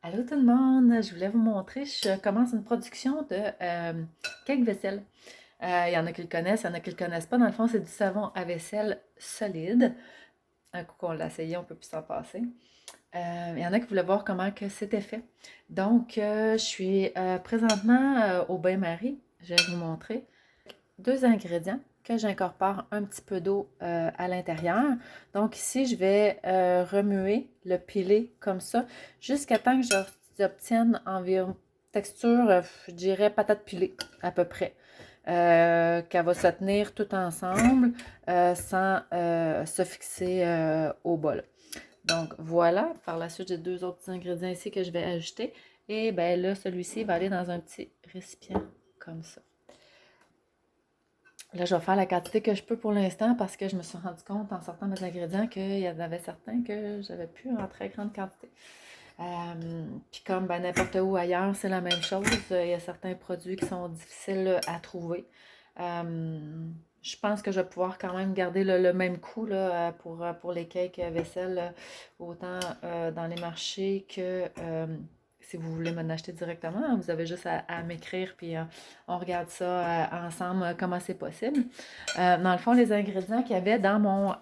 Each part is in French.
Allô tout le monde, je voulais vous montrer, je commence une production de cake vaisselle. Il y en a qui le connaissent, il y en a qui le connaissent pas. Dans le fond, c'est du savon à vaisselle solide. Un coup qu'on l'a essayé, on peut plus s'en passer. Il y en a qui voulaient voir comment que c'était fait. Donc, je suis présentement au bain-marie. Je vais vous montrer deux ingrédients que j'incorpore un petit peu d'eau à l'intérieur. Donc ici, je vais remuer le pilé comme ça jusqu'à temps que j'obtienne environ texture, je dirais patate pilée à peu près. Qu'elle va se tenir tout ensemble sans se fixer au bol. Donc voilà, par la suite, j'ai deux autres ingrédients ici que je vais ajouter. Et bien là, celui-ci va aller dans un petit récipient comme ça. Là, je vais faire la quantité que je peux pour l'instant parce que je me suis rendu compte en sortant mes ingrédients qu'il y en avait certains que j'avais plus en très grande quantité. Puis comme ben, n'importe où ailleurs, c'est la même chose. Il y a certains produits qui sont difficiles à trouver. Je pense que je vais pouvoir quand même garder le même coût là, pour les cakes vaisselle, autant dans les marchés que si vous voulez m'en acheter directement. Vous avez juste à m'écrire, puis on regarde ça ensemble, comment c'est possible. Dans le fond, les ingrédients qu'il y avait dans mon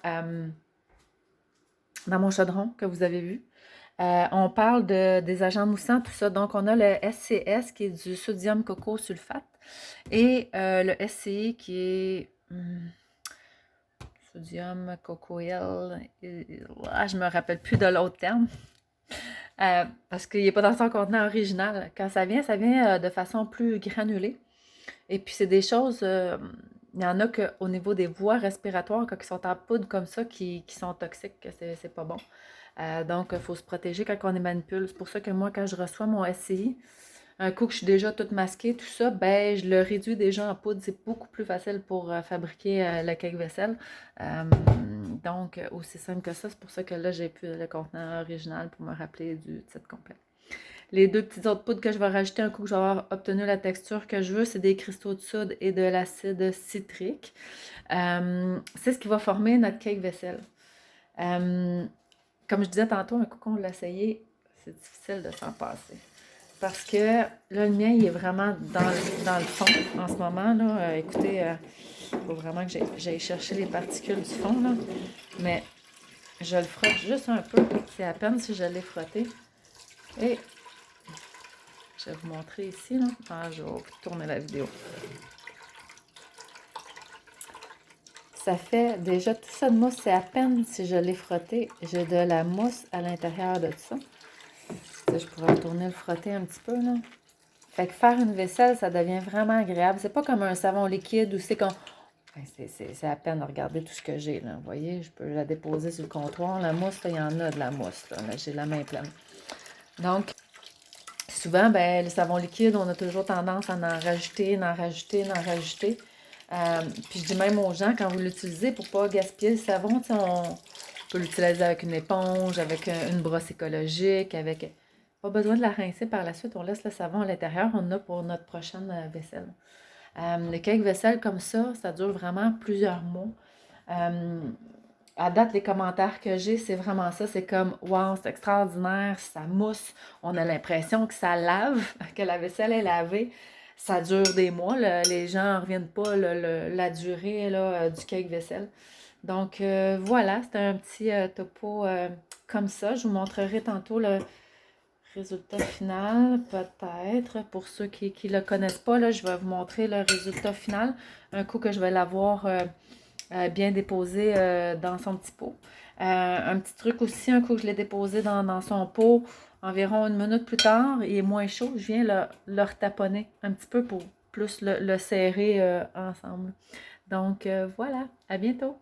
chaudron que vous avez vu, on parle des agents moussants, tout ça. Donc, on a le SCS qui est du sodium coco sulfate et le SCI qui est sodium cocoyl. Je me rappelle plus de l'autre terme. Parce qu'il n'est pas dans son contenant original. Quand ça vient de façon plus granulée. Et puis, c'est des choses, il y en a qu'au niveau des voies respiratoires, quand ils sont en poudre comme ça, qui sont toxiques, que c'est pas bon. Donc, il faut se protéger quand on les manipule. C'est pour ça que moi, quand je reçois mon SCI, un coup que je suis déjà toute masquée, tout ça, ben, je le réduis déjà en poudre. C'est beaucoup plus facile pour fabriquer le cake vaisselle. Donc, aussi simple que ça. C'est pour ça que là, j'ai plus le contenant original pour me rappeler du titre complet. Les deux petites autres poudres que je vais rajouter un coup que je vais avoir obtenu la texture que je veux, c'est des cristaux de soude et de l'acide citrique. C'est ce qui va former notre cake vaisselle. Comme je disais tantôt, un coup qu'on l'a essayé, c'est difficile de s'en passer. Parce que là, le mien, il est vraiment dans le fond en ce moment. Là. Écoutez, il faut vraiment que j'aille chercher les particules du fond. Là. Mais je le frotte juste un peu. C'est à peine si je l'ai frotté. Et je vais vous montrer ici. Là. Je vais tourner la vidéo. Ça fait déjà tout ça de mousse. C'est à peine si je l'ai frotté. J'ai de la mousse à l'intérieur de ça. Je pourrais retourner le frotter un petit peu. Là. Fait que faire une vaisselle, ça devient vraiment agréable. C'est pas comme un savon liquide où c'est qu'on... C'est à peine de regarder tout ce que j'ai. Là. Vous voyez, je peux la déposer sur le comptoir. La mousse, là, il y en a de la mousse. Là. J'ai la main pleine. Donc, souvent, ben, le savon liquide, on a toujours tendance à en rajouter, en rajouter, en rajouter. Puis je dis même aux gens, quand vous l'utilisez, pour ne pas gaspiller le savon, on peut l'utiliser avec une éponge, avec une brosse écologique, avec... Pas besoin de la rincer par la suite, on laisse le savon à l'intérieur, on en a pour notre prochaine vaisselle. Le cake vaisselle comme ça dure vraiment plusieurs mois. À date, les commentaires que j'ai, c'est vraiment ça. C'est comme, wow, c'est extraordinaire, ça mousse. On a l'impression que ça lave, que la vaisselle est lavée. Ça dure des mois. Là. Les gens ne reviennent pas la durée là, du cake vaisselle. Donc, voilà, c'était un petit topo comme ça. Je vous montrerai tantôt le résultat final, peut-être. Pour ceux qui ne le connaissent pas, là, je vais vous montrer le résultat final. Un coup que je vais l'avoir bien déposé dans son petit pot. Un petit truc aussi, un coup que je l'ai déposé dans son pot, environ une minute plus tard, il est moins chaud, je viens le retaponner un petit peu pour plus le serrer ensemble. Donc voilà, à bientôt!